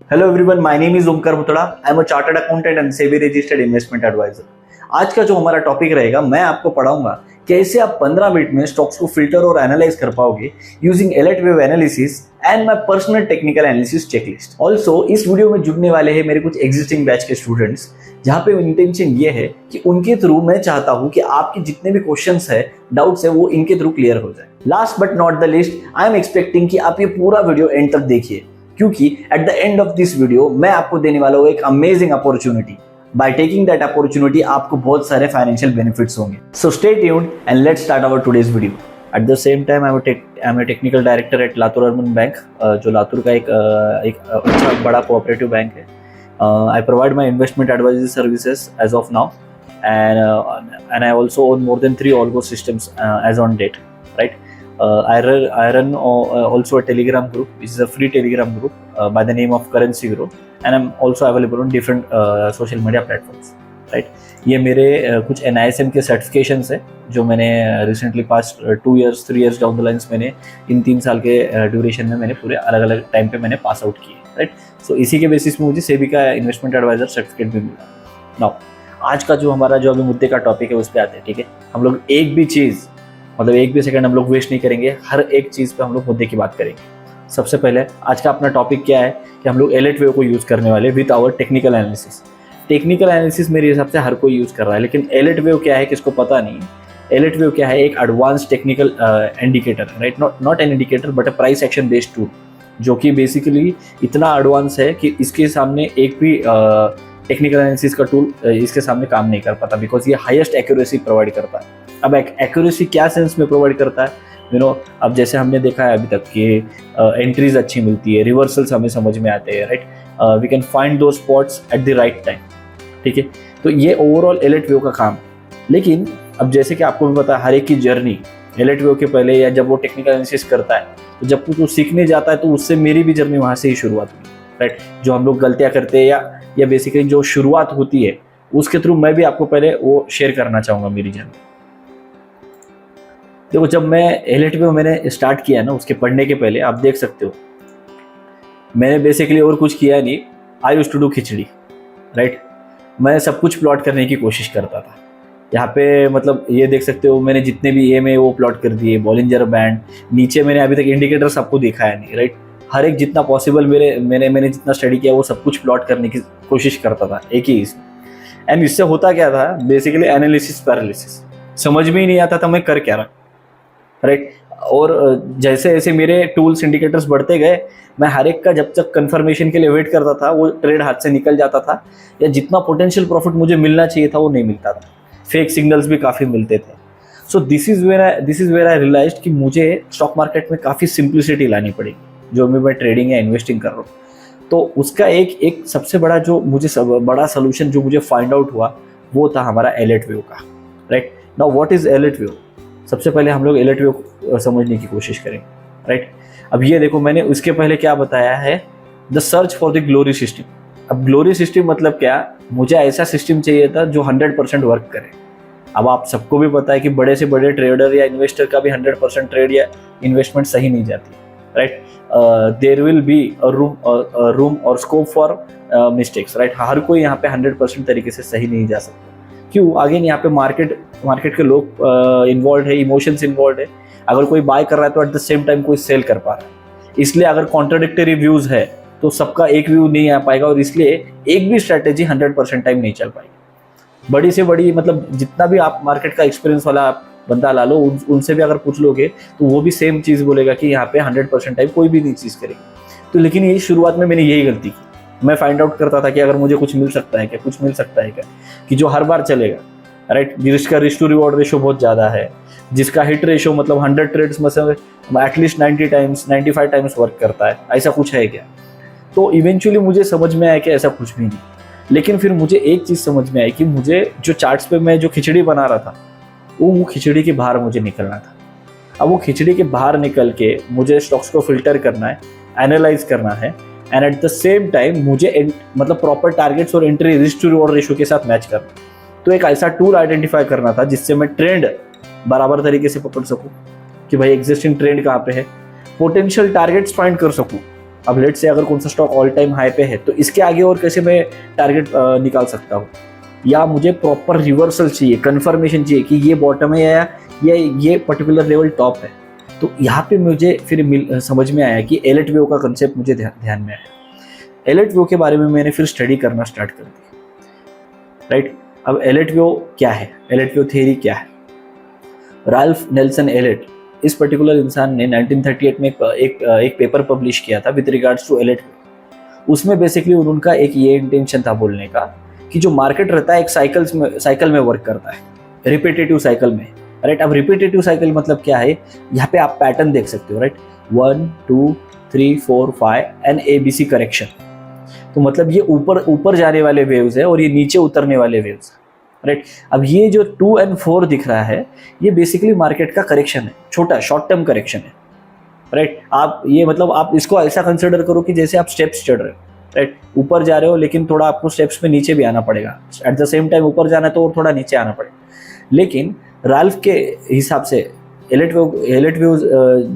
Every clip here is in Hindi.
Hello everyone, my name is Omkar Butada. I am a chartered accountant and SEBI registered investment adviser. आज का जो हमारा टॉपिक रहेगा, मैं आपको पढ़ाऊंगा कैसे आप 15 मिनट में स्टॉक्स को फिल्टर और एनालाइज कर पाओगे using alert wave analysis and my personal technical analysis checklist. Also इस वीडियो में जुड़ने वाले हैं मेरे कुछ एग्जिस्टिंग बैच के स्टूडेंट्स, जहां पे इंटेंशन ये है कि उनके थ्रू मैं चाहता हूं कि आपके जितने भी क्वेश्चंस है, डाउट्स है, वो इनके थ्रू क्लियर हो जाए। Last but not the least, I am expecting कि आप ये पूरा वीडियो एंड तक देखिए, क्योंकि at the end of this video मैं आपको देने वाला हूँ एक amazing opportunity. By taking that opportunity आपको बहुत सारे फाइनेंशियल बेनिफिट्स होंगे। So stay tuned and let's start our today's video. At the same time I am a technical director at Latur urban bank, जो लातूर का एक अच्छा बड़ा कोऑपरेटिव बैंक है। I provide my investment advisory services as of now and I also own more than 3 Algo systems as on date, right? I run also a Telegram group, which is a free Telegram group by the name of Currency Grow, and I'm also available on different social media platforms, right? ये मेरे कुछ NISM के सर्टिफिकेशंस है जो मैंने recently past 2 years 3 years down the lines मैंने इन 3 साल के ड्यूरेशन में मैंने पूरे अलग अलग टाइम पे मैंने पास आउट किए, राइट? सो इसी के बेसिस में मुझे सेबी का इन्वेस्टमेंट एडवाइजर सर्टिफिकेट भी मिला। नाउ आज का जो हमारा जो अभी मुद्दे का टॉपिक है उस पर आते हैं, ठीक है? हम लोग एक भी चीज़ मतलब एक भी सेकंड हम लोग वेस्ट नहीं करेंगे, हर एक चीज़ पे हम लोग मुद्दे की बात करेंगे। सबसे पहले आज का अपना टॉपिक क्या है कि हम लोग एलर्ट वेव को यूज़ करने वाले with our technical analysis. Technical analysis मेरे हिसाब से हर कोई यूज़ कर रहा है, लेकिन एलर्ट वेव क्या है किसको पता नहीं है। एलर्ट वेव क्या है? एक advance technical indicator, right? Not an indicator but a price action based tool, जो कि बेसिकली इतना एडवांस है कि इसके सामने एक भी टेक्निकल एनालिसिस का टूल इसके सामने काम नहीं कर पाता, बिकॉज ये हाईएस्ट एक्यूरेसी प्रोवाइड करता है। अब एक्यूरेसी क्या सेंस में प्रोवाइड करता है? अब जैसे हमने देखा है अभी तक कि एंट्रीज अच्छी मिलती है, रिवर्सल्स हमें समझ में आते हैं, राइट? वी कैन फाइंड दो spots at the right time, ठीक है? तो ये ओवरऑल एलर्ट वेव का काम है। लेकिन अब जैसे कि आपको भी पता है, हर एक की जर्नी एलर्ट वेव के पहले या जब वो टेक्निकल एनालिसिस करता है, तो जब कुछ वो सीखने जाता है तो उससे मेरी भी जर्नी वहाँ से ही शुरुआत हुई, राइट? जो हम लोग गलतियाँ करते हैं या बेसिकली जो शुरुआत होती है उसके थ्रू मैं भी आपको पहले वो शेयर करना चाहूँगा मेरी जर्नी। देखो, जब मैं एलर्ट वेव मैंने स्टार्ट किया ना, उसके पढ़ने के पहले आप देख सकते हो मैंने बेसिकली और कुछ किया नहीं। I used to do khichdi, right? मैं सब कुछ प्लॉट करने की कोशिश करता था। यहाँ पे मतलब ये देख सकते हो मैंने जितने भी एम है वो प्लॉट कर दिए, बॉलिंजर बैंड, नीचे मैंने अभी तक इंडिकेटर्स आपको दिखाया नहीं, राइट? हर एक जितना पॉसिबल मैंने जितना स्टडी किया वो सब कुछ प्लॉट करने की कोशिश करता था एक ही इसमें। एंड इससे होता क्या था? बेसिकली एनालिसिस पैरालिसिस, समझ में ही नहीं आता था मैं कर क्या रहा, राइट? और जैसे जैसे मेरे टूल्स इंडिकेटर्स बढ़ते गए, मैं हर एक का जब तक कंफर्मेशन के लिए वेट करता था, वो ट्रेड हाथ से निकल जाता था, या जितना पोटेंशियल प्रॉफिट मुझे मिलना चाहिए था वो नहीं मिलता था। फेक सिग्नल्स भी काफ़ी मिलते थे। So this is where I realized कि मुझे स्टॉक मार्केट में काफ़ी सिंप्लिसिटी लानी पड़ेगी, जो भी मैं ट्रेडिंग या इन्वेस्टिंग कर रहा हूँ। तो उसका एक सबसे बड़ा जो मुझे बड़ा सोल्यूशन जो मुझे फाइंड आउट हुआ वो था हमारा एलर्ट वेव का, right? Now what is alert wave? सबसे पहले हम लोग एलर्ट वेव को समझने की कोशिश करें, राइट? अब ये देखो, मैंने उसके पहले क्या बताया है, the search for the glory system. अब ग्लोरी सिस्टम मतलब क्या? मुझे ऐसा सिस्टम चाहिए था जो 100% वर्क करे। अब आप सबको भी पता है कि बड़े से बड़े ट्रेडर या इन्वेस्टर का भी 100% ट्रेड या इन्वेस्टमेंट सही नहीं जाती, right? There will be room और स्कोप फॉर मिस्टेक्स, राइट? हर कोई यहाँ पे 100% तरीके से सही नहीं जा सकता। क्यों? अगेन यहाँ पे मार्केट के लोग इन्वॉल्व है, इमोशंस इन्वॉल्व है। अगर कोई बाय कर रहा है तो एट द सेम टाइम कोई सेल कर पा रहा है, इसलिए अगर कॉन्ट्राडिक्टरी व्यूज है तो सबका एक व्यू नहीं आ पाएगा, और इसलिए एक भी स्ट्रैटेजी 100% टाइम नहीं चल पाएगी। बड़ी से बड़ी मतलब जितना भी आप मार्केट का एक्सपीरियंस वाला बंदा ला लो, उनसे भी अगर पूछ लोगे तो वो भी सेम चीज़ बोलेगा कि यहाँ पे 100% टाइम कोई भी नहीं चीज़ करेगी। तो लेकिन ये शुरुआत में मैंने यही गलती की। मैं फाइंड आउट करता था कि अगर मुझे कुछ मिल सकता है क्या, कुछ मिल सकता है क्या कि जो हर बार चलेगा, राइट? जिसका रिस्क टू रिवॉर्ड रेशो बहुत ज़्यादा है, जिसका हिट रेशो मतलब 100 ट्रेड्स में से एटलीस्ट 90 टाइम्स 95 टाइम्स वर्क करता है, ऐसा कुछ है क्या? तो इवेंचुअली मुझे समझ में आया कि ऐसा कुछ भी नहीं। लेकिन फिर मुझे एक चीज़ समझ में आई कि मुझे जो चार्ट्स पे मैं जो खिचड़ी बना रहा था, वो खिचड़ी के बाहर मुझे निकलना था। अब वो खिचड़ी के बाहर निकल के मुझे स्टॉक्स को फिल्टर करना है, एनालाइज करना है, and at the same time मुझे मतलब प्रॉपर टारगेट्स और entry risk to reward ratio के साथ मैच करना। तो एक ऐसा टूल आइडेंटिफाई करना था जिससे मैं ट्रेंड बराबर तरीके से पकड़ सकूँ कि भाई एग्जिस्टिंग ट्रेंड कहाँ पे है, पोटेंशियल टारगेट्स फाइंड कर सकूँ अब लेट से अगर कौन सा स्टॉक ऑल टाइम हाई पे है तो इसके आगे और कैसे मैं टारगेट निकाल सकता हूँ, या मुझे प्रॉपर रिवर्सल चाहिए, कंफर्मेशन चाहिए कि ये बॉटम है या ये पर्टिकुलर लेवल टॉप है। तो यहाँ पे मुझे फिर समझ में आया कि एलेट वेव का कंसेप्ट मुझे ध्यान में आया। एलेट वेव के बारे में मैंने फिर स्टडी करना स्टार्ट कर दी, राइट। अब एलेट वेव क्या है, एलेट वेव थ्योरी क्या है? राल्फ नेल्सन एलेट, इस पर्टिकुलर इंसान ने 1938 में एक पेपर पब्लिश किया था with regards to Elliott wave. उसमें बेसिकली उनका एक ये इंटेंशन था बोलने का कि जो मार्केट रहता है एक साइकिल में वर्क करता है, रिपीटेटिव साइकिल में, राइट। अब रिपीटेटिव साइकिल मतलब क्या है, यहाँ पे आप पैटर्न देख सकते हो, राइट। 1 2 3 4 5 and ABC correction. तो मतलब ये ऊपर जाने वाले वेव्स है और ये नीचे उतरने वाले वेव्स है, राइट। अब ये जो 2 और 4 दिख रहा है ये बेसिकली मार्केट का करेक्शन है, छोटा शॉर्ट टर्म करेक्शन है, राइट। आप ये मतलब आप इसको ऐसा कंसिडर करो कि जैसे आप स्टेप्स चढ़ रहे हो, राइट। ऊपर जा रहे हो लेकिन थोड़ा आपको स्टेप्स में नीचे भी आना पड़ेगा, एट द सेम टाइम ऊपर जाना है तो और थोड़ा नीचे आना पड़ेगा। लेकिन राल्फ के हिसाब से एलेट वेव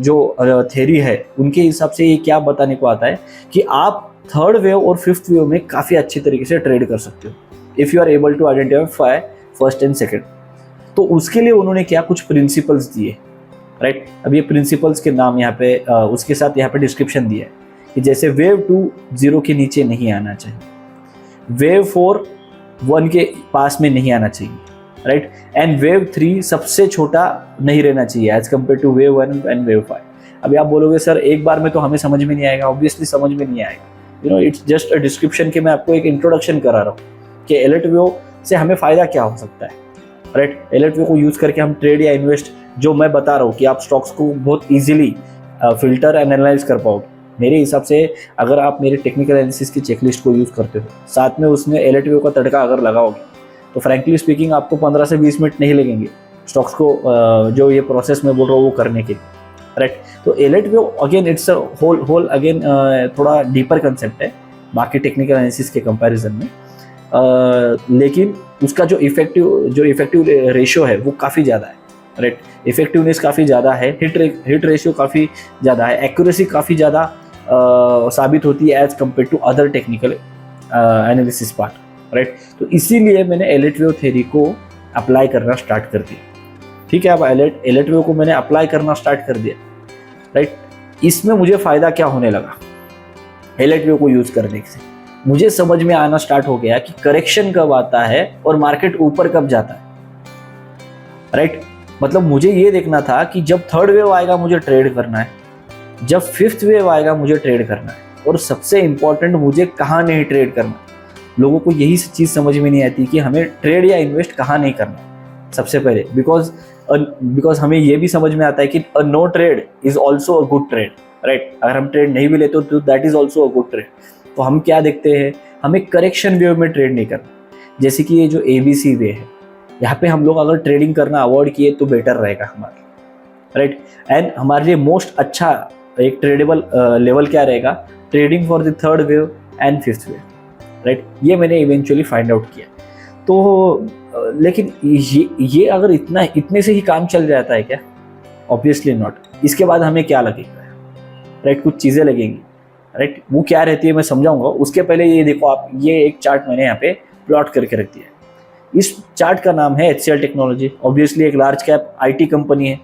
जो थ्योरी है उनके हिसाब से ये क्या बताने को आता है कि आप थर्ड वेव और फिफ्थ वेव में काफ़ी अच्छी तरीके से ट्रेड कर सकते हो if you are able to identify first and second. तो उसके लिए उन्होंने क्या कुछ प्रिंसिपल्स दिए, राइट। अब ये प्रिंसिपल्स के नाम यहाँ पे उसके साथ यहाँ पे डिस्क्रिप्शन दिया है कि जैसे वेव 2 0 के नीचे नहीं आना चाहिए, वेव 4 1 के पास में नहीं आना चाहिए, राइट। एंड वेव 3 सबसे छोटा नहीं रहना चाहिए as compare to wave 1 and wave 5। अभी आप बोलोगे सर एक बार में तो हमें समझ में नहीं आएगा, ऑब्वियसली समझ में नहीं आएगा, you know it's just a description कि मैं आपको एक इंट्रोडक्शन करा रहा हूँ कि एलेट वेव से हमें फ़ायदा क्या हो सकता है, राइट। एलेट वेव को यूज़ करके हम ट्रेड या इन्वेस्ट, जो मैं बता रहा हूँ कि आप स्टॉक्स को बहुत ईजिली फिल्टर एंड एनालाइज कर पाओगे। मेरे हिसाब से अगर आप मेरे टेक्निकल एनालिसिस की चेकलिस्ट को यूज़ करते हो, साथ में उसमें एलेट वेव का तड़का अगर लगाओगे, तो फ्रैंकली स्पीकिंग आपको 15 से 20 मिनट नहीं लगेंगे स्टॉक्स को जो ये प्रोसेस में बोल रहा हूँ वो करने के, राइट। तो Elliott wave again it's a whole again थोड़ा डीपर कंसेप्ट है बाकी टेक्निकल एनालिसिस के कंपैरिजन में, लेकिन उसका जो इफेक्टिव रेशियो है वो काफ़ी ज़्यादा है, राइट। इफेक्टिवनेस काफ़ी ज़्यादा है, हिट रेशियो काफ़ी ज़्यादा है, एक्यूरेसी काफ़ी ज़्यादा साबित होती है as compare to other technical analysis part, right. तो इसीलिए मैंने एलेट वेव थ्योरी को अप्लाई करना स्टार्ट कर दिया, ठीक है। अब एलेट वेव को मैंने अप्लाई करना स्टार्ट कर दिया, राइट। इसमें मुझे फ़ायदा क्या होने लगा, एलेट वेव को यूज़ करने से मुझे समझ में आना स्टार्ट हो गया कि करेक्शन कब आता है और मार्केट ऊपर कब जाता है, राइट। मतलब मुझे ये देखना था कि जब थर्ड वेव आएगा मुझे ट्रेड करना है, जब फिफ्थ वेव आएगा मुझे ट्रेड करना है, और सबसे इंपॉर्टेंट मुझे कहाँ नहीं ट्रेड करना। लोगों को यही चीज़ समझ में नहीं आती कि हमें ट्रेड या इन्वेस्ट कहाँ नहीं करना सबसे पहले, बिकॉज हमें ये भी समझ में आता है कि no trade is also a good trade, right. अगर हम ट्रेड नहीं भी लेते तो that is also a good trade. तो हम क्या देखते हैं, हमें करेक्शन वेव में ट्रेड नहीं करना, जैसे कि ये जो ABC वे है यहाँ पे हम लोग अगर ट्रेडिंग करना अवॉइड किए तो बेटर रहेगा हमारे, राइट। एंड हमारे लिए मोस्ट अच्छा एक ट्रेडेबल लेवल क्या रहेगा, trading for the third wave and fifth wave, right. ये मैंने इवेंचुअली फाइंड आउट किया। तो लेकिन ये अगर इतने से ही काम चल जाता है क्या? Obviously not. इसके बाद हमें क्या लगेगा, राइट, कुछ चीज़ें लगेंगी, राइट। वो क्या रहती है मैं समझाऊंगा। उसके पहले ये देखो आप, ये एक चार्ट मैंने यहाँ पे प्लॉट करके रख दिया है। इस चार्ट का नाम है HCL टेक्नोलॉजी। ऑब्वियसली एक लार्ज कैप IT कंपनी है,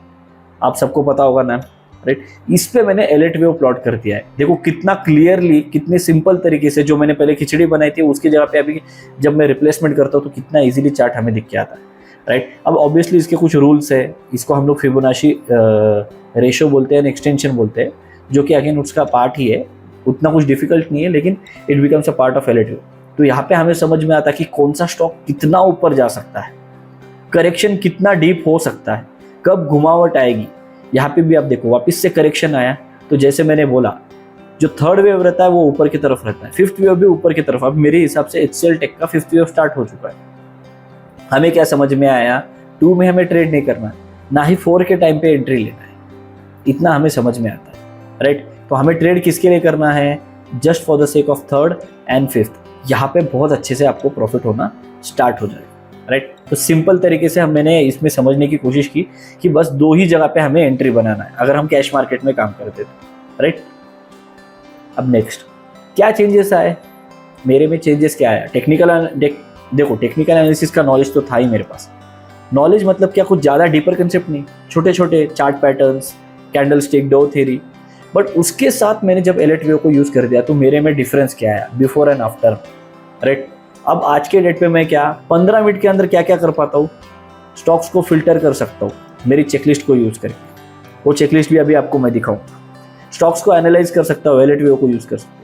आप सबको पता होगा नाम, राइट। इस पे मैंने एलेट वेव प्लॉट कर दिया है। देखो कितना क्लियरली, कितने सिंपल तरीके से, जो मैंने पहले खिचड़ी बनाई थी उसकी जगह पे अभी जब मैं रिप्लेसमेंट करता हूँ तो कितना इजीली चार्ट हमें दिख के आता है, राइट। अब ऑब्वियसली इसके कुछ रूल्स है, इसको हम लोग फिबोनाची रेशो बोलते हैं, एक्सटेंशन बोलते हैं, जो कि अगेन उसका पार्ट ही है, उतना कुछ डिफिकल्ट नहीं है, लेकिन it becomes a part of AILET wave. तो यहाँ पे हमें समझ में आता है कि कौन सा स्टॉक कितना ऊपर जा सकता है, करेक्शन कितना डीप हो सकता है, कब घुमावट आएगी। यहाँ पे भी आप देखो वापस से करेक्शन आया, तो जैसे मैंने बोला जो थर्ड वेव रहता है वो ऊपर की तरफ रहता है, फिफ्थ वेव भी ऊपर की तरफ। अब मेरे हिसाब से HCL टेक का फिफ्थ वेव स्टार्ट हो चुका है। हमें क्या समझ में आया, 2 में हमें ट्रेड नहीं करना, ना ही 4 के टाइम पे एंट्री लेना है, इतना हमें समझ में आता है, राइट। तो हमें ट्रेड किसके लिए करना है, just for the sake of third and fifth. यहाँ पे बहुत अच्छे से आपको प्रॉफिट होना स्टार्ट हो जाएगा, राइट। तो सिंपल तरीके से मैंने इसमें समझने की कोशिश की कि बस 2 ही जगह पे हमें एंट्री बनाना है अगर हम कैश मार्केट में काम करते तो, राइट। अब नेक्स्ट क्या चेंजेस आए मेरे में, चेंजेस क्या आया, देखो टेक्निकल एनालिसिस का नॉलेज तो था ही मेरे पास। नॉलेज मतलब क्या, कुछ ज़्यादा डीपर कंसेप्ट नहीं, छोटे छोटे chart patterns, candlestick, Dow theory. But उसके साथ मैंने जब एलर्टवेव को यूज़ कर दिया तो मेरे में डिफरेंस क्या आया बिफोर एंड आफ्टर, राइट। अब आज के डेट पे मैं क्या 15 मिनट के अंदर क्या क्या कर पाता हूँ, स्टॉक्स को फिल्टर कर सकता हूँ मेरी चेकलिस्ट को यूज़ करके। वो चेकलिस्ट भी अभी आपको मैं दिखाऊंगा। स्टॉक्स को एनालाइज कर सकता हूँ एलर्टवेव को यूज़ कर सकता हूँ।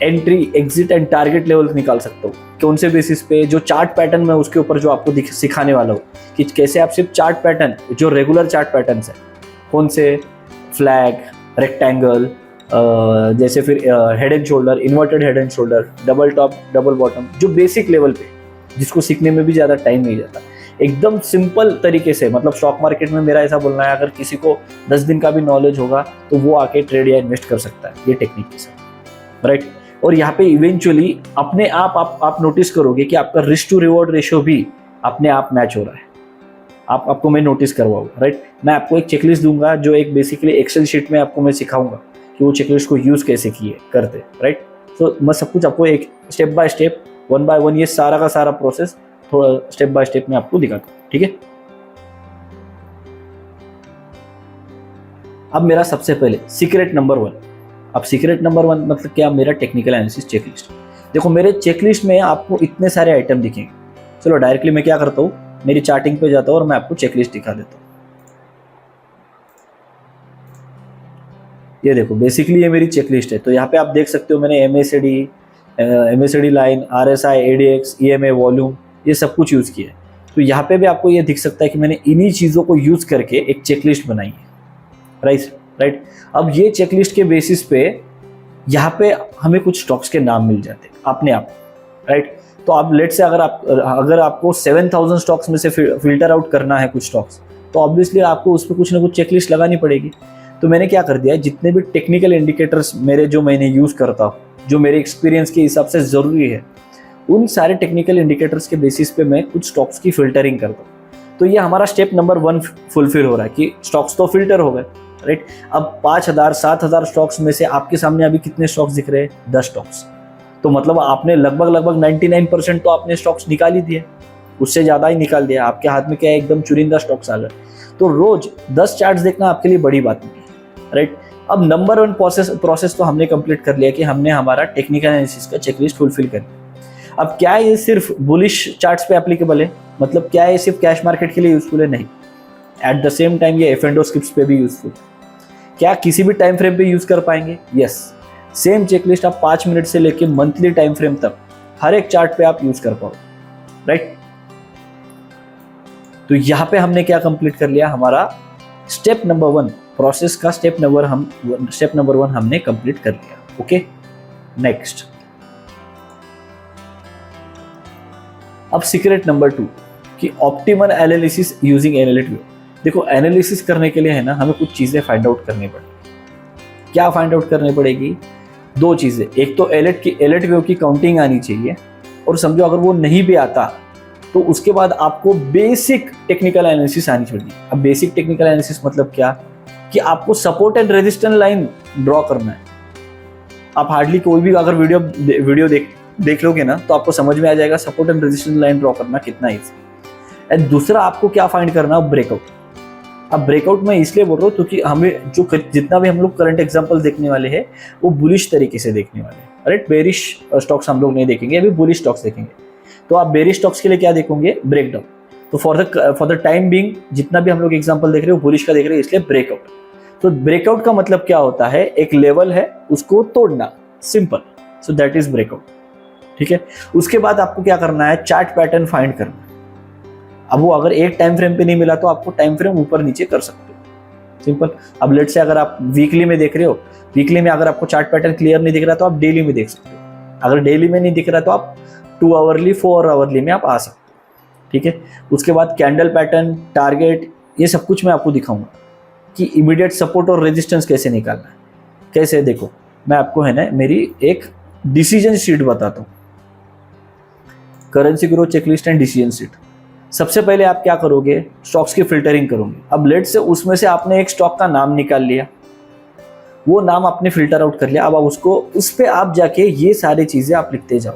Entry, exit and target level निकाल सकता हूँ, कौन से बेसिस पे, जो चार्ट पैटर्न में उसके ऊपर जो आपको सिखाने वाला हूँ कि कैसे आप सिर्फ चार्ट पैटर्न, जो रेगुलर चार्ट पैटर्न है, कौन से, फ्लैग, रेक्टेंगल, जैसे फिर head and shoulder, inverted head and shoulder, double top, double bottom, जो बेसिक लेवल पे जिसको सीखने में भी ज़्यादा टाइम नहीं जाता, एकदम सिंपल तरीके से। मतलब स्टॉक मार्केट में मेरा ऐसा बोलना है, अगर किसी को 10 दिन का भी नॉलेज होगा तो वो आके ट्रेड या इन्वेस्ट कर सकता है ये टेक्निक के साथ, राइट। और यहाँ पे इवेंचुअली अपने आप नोटिस करोगे कि आपका रिस्क टू रिवॉर्ड रेशियो भी अपने आप मैच हो रहा है। आपको मैं नोटिस करवाऊंगा, राइट। मैं आपको एक चेकलिस्ट दूंगा जो एक बेसिकली एक्सेल शीट में आपको मैं सिखाऊंगा कि वो चेकलिस्ट को यूज कैसे किए करते, राइट। तो मैं सब कुछ आपको एक स्टेप बाय स्टेप, 1 बाय 1 ये सारा का सारा प्रोसेस थोड़ा स्टेप बाय स्टेप में आपको दिखाता हूँ, ठीक है। अब मेरा सबसे पहले सीक्रेट नंबर 1। अब सीक्रेट नंबर 1 मतलब क्या, मेरा टेक्निकल एनालिसिस चेकलिस्ट। देखो मेरे चेकलिस्ट में आपको इतने सारे आइटम दिखेंगे। चलो डायरेक्टली मैं क्या करता हूँ, मेरी चार्टिंग पे जाता हूँ और मैं आपको चेकलिस्ट दिखा देता हूँ। ये देखो बेसिकली ये मेरी चेकलिस्ट है। तो यहाँ पे आप देख सकते हो मैंने MACD line, RSI, ADX, EMA, volume, ये सब कुछ यूज़ किया है। तो यहाँ पे भी आपको ये दिख सकता है कि मैंने इन्हीं चीज़ों को यूज़ करके एक चेकलिस्ट बनाई है, राइट। अब ये चेकलिस्ट के बेसिस पे यहाँ पे हमें कुछ स्टॉक्स के नाम मिल जाते हैं अपने आप, राइट। तो आप लेट से अगर आपको 7000 स्टॉक्स में से फिल्टर आउट करना है कुछ स्टॉक्स, तो ऑब्वियसली आपको उस पर कुछ ना कुछ चेकलिस्ट लगानी पड़ेगी। तो मैंने क्या कर दिया है, जितने भी टेक्निकल इंडिकेटर्स मैंने यूज़ करता हूँ, जो मेरे एक्सपीरियंस के हिसाब से ज़रूरी है, उन सारे टेक्निकल इंडिकेटर्स के बेसिस पे मैं कुछ स्टॉक्स की फिल्टरिंग करता हूँ। तो ये हमारा स्टेप नंबर 1 फुलफिल हो रहा है कि स्टॉक्स तो फिल्टर हो गए, राइट। अब 5000 7000 स्टॉक्स में से आपके सामने अभी कितने स्टॉक्स दिख रहे हैं, 10 स्टॉक्स। तो मतलब आपने लगभग 99% तो आपने स्टॉक्स निकाल ही दिए, उससे ज़्यादा ही निकाल दिया। आपके हाथ में क्या है, एकदम चुनिंदा स्टॉक्स आ गए। तो रोज 10 चार्ट्स देखना आपके लिए बड़ी बात नहीं है, राइट। अब नंबर 1 प्रोसेस तो हमने कंप्लीट कर लिया कि हमने हमारा टेक्निकल एनालिसिस का चेकलिस्ट फुलफिल कर लिया। अब क्या ये सिर्फ बुलिश चार्ट्स पे एप्लीकेबल है, मतलब क्या ये सिर्फ कैश मार्केट के लिए यूजफुल है, नहीं। एट द सेम टाइम ये F&O स्क्रिप्ट्स पे भी यूजफुल। क्या किसी भी टाइम फ्रेम पे यूज कर पाएंगे, यस। सेम चेकलिस्ट आप 5 मिनट से लेके मंथली टाइम फ्रेम तक हर एक चार्ट पे आप यूज कर पाओ, राइट। तो यहाँ पे हमने क्या कंप्लीट कर लिया, हमारा स्टेप नंबर 1 प्रोसेस का स्टेप नंबर 1 हमने कंप्लीट कर लिया। Okay, next. अब सीक्रेट नंबर 2 कि ऑप्टिमल एनालिसिस यूजिंग एनालिटिव। देखो एनालिसिस करने के लिए है ना, हमें कुछ चीजें फाइंड आउट करनी पड़ेगी। क्या फाइंड आउट करनी पड़ेगी, 2 चीजें। एक तो एलर्टवेव की काउंटिंग आनी चाहिए, और समझो अगर वो नहीं भी आता तो उसके बाद आपको बेसिक टेक्निकल एनालिसिस आनी चाहिए। अब बेसिक टेक्निकल एनालिसिस मतलब क्या, कि आपको support and resistance line draw करना है। आप हार्डली कोई भी अगर वीडियो देख लोगे ना, तो आपको समझ में आ जाएगा support and resistance line draw करना कितना इजी। एंड दूसरा आपको क्या फाइंड करना है, ब्रेकआउट। अब ब्रेकआउट में इसलिए बोल रहा हूँ क्योंकि हमें जितना भी हम लोग करंट एग्जांपल देखने वाले हैं वो बुलिश तरीके से देखने वाले हैं, राइट। बेरिश स्टॉक्स हम लोग नहीं देखेंगे, अभी बुलिश स्टॉक्स देखेंगे। तो आप बेरिश स्टॉक्स के लिए क्या देखोगे, ब्रेकडाउन। तो फॉर द टाइम बीइंग जितना भी हम लोग एग्जांपल देख रहे हो बुलिश का देख रहे हो, इसलिए ब्रेकआउट। तो ब्रेकआउट का मतलब क्या होता है, एक लेवल है उसको तोड़ना, simple. So that is breakout, ठीक है। उसके बाद आपको क्या करना है, चार्ट पैटर्न फाइंड करना। अब वो अगर एक टाइम फ्रेम पे नहीं मिला तो आपको टाइम फ्रेम ऊपर नीचे कर सकते हो, सिंपल। अब लेट से अगर आप वीकली में देख रहे हो, वीकली में अगर आपको चार्ट पैटर्न क्लियर नहीं दिख रहा तो आप डेली में देख सकते हो। अगर डेली में नहीं दिख रहा तो आप 2 आवरली 4 आवरली में आप आ सकते हो, ठीक है। उसके बाद कैंडल पैटर्न, टारगेट, ये सब कुछ मैं आपको दिखाऊंगा कि इमीडिएट सपोर्ट और रेजिस्टेंस कैसे निकालना है। कैसे, देखो मैं आपको है ना मेरी एक डिसीजन शीट बताता हूँ, currency growth checklist and decision sheet. सबसे पहले आप क्या करोगे, स्टॉक्स की फिल्टरिंग करोगे। अब लेट से उसमें से आपने एक स्टॉक का नाम निकाल लिया, वो नाम आपने फिल्टर आउट कर लिया। अब आप उसको उस पे आप जाके ये सारी चीज़ें आप लिखते जाओ।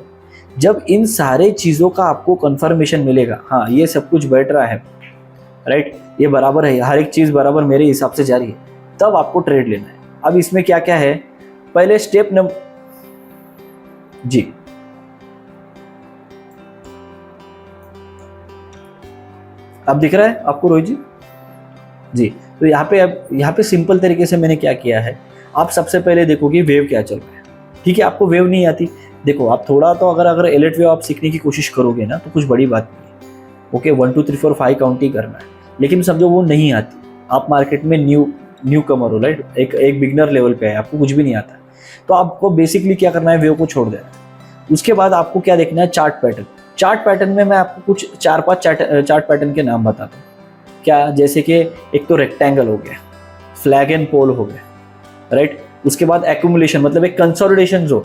जब इन सारे चीज़ों का आपको कंफर्मेशन मिलेगा, हाँ ये सब कुछ बैठ रहा है, राइट, ये बराबर है, हर एक चीज़ बराबर मेरे हिसाब से जा रही है, तब आपको ट्रेड लेना है। अब इसमें क्या क्या है, पहले स्टेप नंबर जी, अब दिख रहा है आपको रोहित जी? जी, तो यहाँ पे सिंपल तरीके से मैंने क्या किया है, आप सबसे पहले देखो कि वेव क्या चल रहा है। ठीक है, आपको वेव नहीं आती, देखो आप थोड़ा तो अगर एलिट वेव आप सीखने की कोशिश करोगे ना तो कुछ बड़ी बात नहीं है। ओके, 1 2 3 4 5 काउंट ही करना है, लेकिन समझो वो नहीं आती, आप मार्केट में न्यू कमर हो, राइट, एक बिगनर लेवल पे है, आपको कुछ भी नहीं आता, तो आपको बेसिकली क्या करना है, वेव को छोड़ देना है। उसके बाद आपको क्या देखना है, चार्ट पैटर्न। चार्ट पैटर्न में मैं आपको कुछ 4-5 चार्ट पैटर्न के नाम बताता हूँ। क्या, जैसे कि एक तो रेक्टेंगल हो गया, फ्लैग एंड पोल हो गया, राइट, उसके बाद एक्यूमुलेशन मतलब एक कंसोलिडेशन जोन।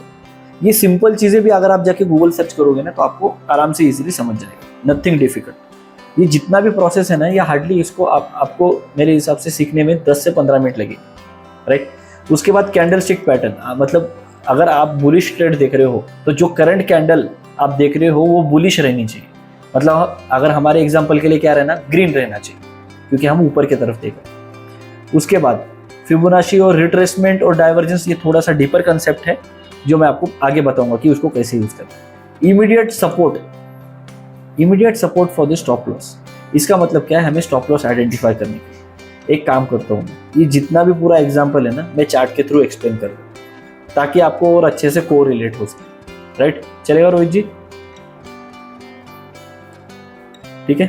ये सिंपल चीज़ें भी अगर आप जाके गूगल सर्च करोगे ना तो आपको आराम से इजीली समझ जाएगा, नथिंग डिफिकल्ट। ये जितना भी प्रोसेस है ना, ये हार्डली इसको आपको मेरे हिसाब से सीखने में 10 से 15 मिनट लगेगी, राइट। उसके बाद कैंडल स्टिक पैटर्न, मतलब अगर आप बुलिश ट्रेड देख रहे हो तो जो करंट कैंडल आप देख रहे हो वो बुलिश रहनी चाहिए, मतलब अगर हमारे एग्जाम्पल के लिए क्या रहना, ग्रीन रहना चाहिए, क्योंकि हम ऊपर की तरफ देख रहे हैं। उसके बाद फिबोनाची और रिट्रेसमेंट और डाइवर्जेंस, ये थोड़ा सा डीपर कंसेप्ट है जो मैं आपको आगे बताऊंगा कि उसको कैसे यूज करना है। Immediate support for the stop loss, इसका मतलब क्या है, हमें स्टॉप लॉस आइडेंटिफाई करने की। एक काम करता हूँ, ये जितना भी पूरा एग्जाम्पल है ना, मैं चार्ट के थ्रू एक्सप्लेन कर दूँ ताकि आपको और अच्छे से को रिलेट हो सके, राइट। चलेगा रोहित जी? ठीक है,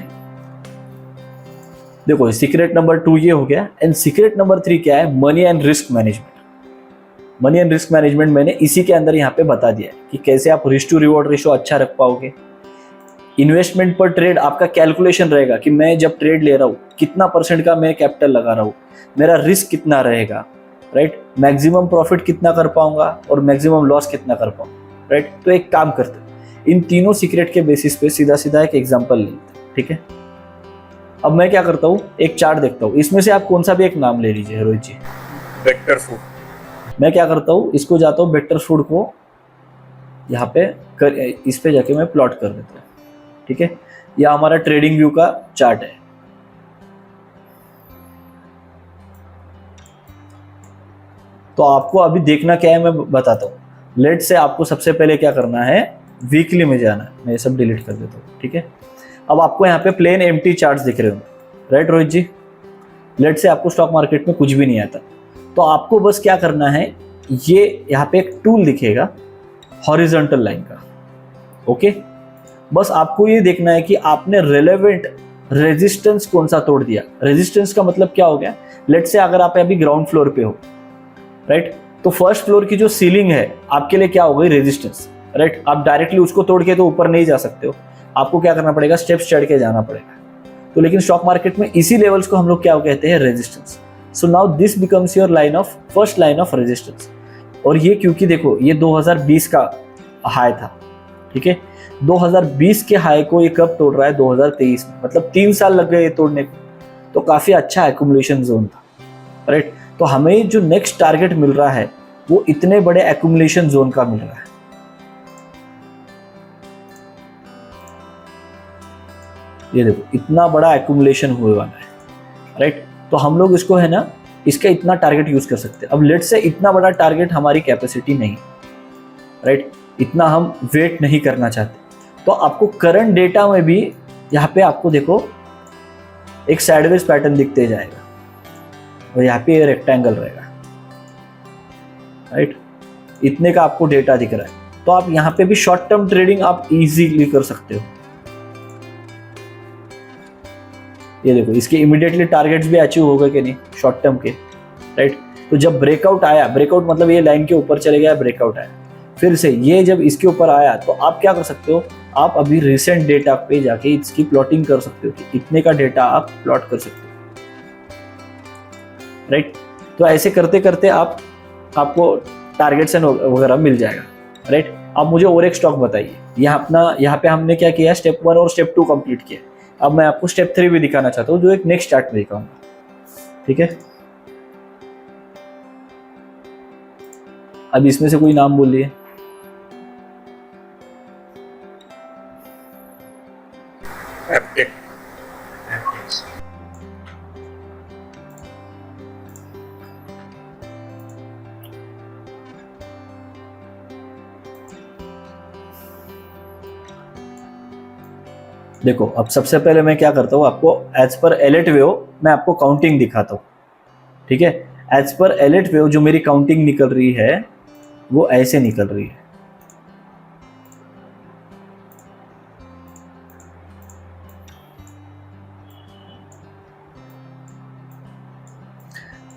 देखो सीक्रेट नंबर 2 ये हो गया। एंड सीक्रेट नंबर 3 क्या है, money and risk management. Money and risk management मैंने इसी के अंदर यहाँ पे बता दिया है कि कैसे आप रिस्क टू रिवॉर्ड रेशो अच्छा रख पाओगे। इन्वेस्टमेंट पर ट्रेड आपका कैलकुलेशन रहेगा कि मैं जब ट्रेड ले रहा हूँ कितना % का मैं कैपिटल लगा रहा हूँ, मेरा रिस्क कितना रहेगा, राइट, मैक्सिमम प्रॉफिट कितना कर पाऊंगा और मैक्सिमम लॉस कितना कर पाऊंगा, राइट। तो एक काम करते हैं, इन तीनों सीक्रेट के बेसिस पे सीधा सीधा एक एग्जाम्पल लेते हैं, ठीक है। अब मैं क्या करता हूँ, एक चार्ट देखता हूँ, इसमें से आप कौन सा भी एक नाम ले लीजिए रोहित जी। Vector food. मैं क्या करता हूँ, इसको जाता हूँ वेक्टर फूड को यहाँ पे इस पे जाके मैं प्लॉट कर देता हूँ, ठीक है। यह हमारा ट्रेडिंग व्यू का चार्ट है। तो आपको अभी देखना क्या है मैं बताता हूँ। लेट से आपको सबसे पहले क्या करना है, वीकली में जाना है। मैं ये सब डिलीट कर देता हूँ, ठीक है। अब आपको यहाँ पे प्लेन एम्प्टी चार्ट्स दिख रहे होंगे, राइट रोहित जी। लेट से आपको स्टॉक मार्केट में कुछ भी नहीं आता, तो आपको बस क्या करना है, ये यहाँ पे एक टूल दिखेगा हॉरिजॉन्टल लाइन का, ओके। बस आपको ये देखना है कि आपने रेलेवेंट रेजिस्टेंस कौन सा तोड़ दिया। रेजिस्टेंस का मतलब क्या हो गया, लेट से अगर आप अभी ग्राउंड फ्लोर पे हो, राइट, तो फर्स्ट फ्लोर की जो सीलिंग है आपके लिए क्या हो गई, रेजिस्टेंस, राइट। आप डायरेक्टली उसको तोड़ के तो ऊपर नहीं जा सकते हो, आपको क्या करना पड़ेगा, स्टेप्स चढ़ के जाना पड़ेगा। तो लेकिन स्टॉक मार्केट में इसी लेवल्स को हम लोग क्या कहते हैं, resistance. So now this becomes your first line of resistance. और ये क्योंकि देखो ये 2020 का हाई था, ठीक है। 2020 के हाई को ये कब तोड़ रहा है, 2023 में, मतलब 3 साल लग गए ये तोड़ने को। तो काफी अच्छा एक्यूमुलेशन जोन था, राइट। तो हमें जो नेक्स्ट टारगेट मिल रहा है वो इतने बड़े एक्यूमुलेशन जोन का मिल रहा है। ये देखो इतना बड़ा एक्यूमुलेशन हुए वाला है, राइट। तो हम लोग इसको है ना, इसका इतना टारगेट यूज कर सकते हैं। अब लेट से इतना बड़ा टारगेट हमारी कैपेसिटी नहीं, राइट, इतना हम वेट नहीं करना चाहते। तो आपको करंट डेटा में भी यहाँ पे आपको देखो एक साइडवेज पैटर्न दिखते जाएगा और यहाँ पे रेक्टेंगल रहेगा, राइट। इतने का आपको डेटा दिख रहा है, तो आप यहाँ पे भी शॉर्ट टर्म ट्रेडिंग आप इजीली कर सकते हो। ये देखो इसके इमीडिएटली टारगेट्स भी अचीव हो गए कि नहीं शॉर्ट टर्म के, राइट। तो जब ब्रेकआउट आया, ब्रेकआउट मतलब ये लाइन के ऊपर चले गया, ब्रेकआउट आया, फिर से ये जब इसके ऊपर आया, तो आप क्या कर सकते हो, आप अभी रिसेंट डेटा पे जाके इसकी प्लॉटिंग कर सकते हो कि इतने का डेटा आप प्लॉट कर सकते हो, राइट। तो ऐसे करते करते आपको टारगेट्स वगैरह मिल जाएगा, राइट। अब मुझे और एक स्टॉक बताइए। यहाँ पे हमने क्या किया, स्टेप 1 और स्टेप 2 कंप्लीट किया। अब मैं आपको स्टेप 3 भी दिखाना चाहता हूँ, जो एक नेक्स्ट चार्ट में दिखाऊंगा, ठीक है। अब इसमें से कोई नाम बोलिए। देखो अब सबसे पहले मैं क्या करता हूँ, आपको एज पर एलिट वेव मैं आपको काउंटिंग दिखाता हूँ, ठीक है। एज पर एलिट वेव जो मेरी काउंटिंग निकल रही है वो ऐसे निकल रही है।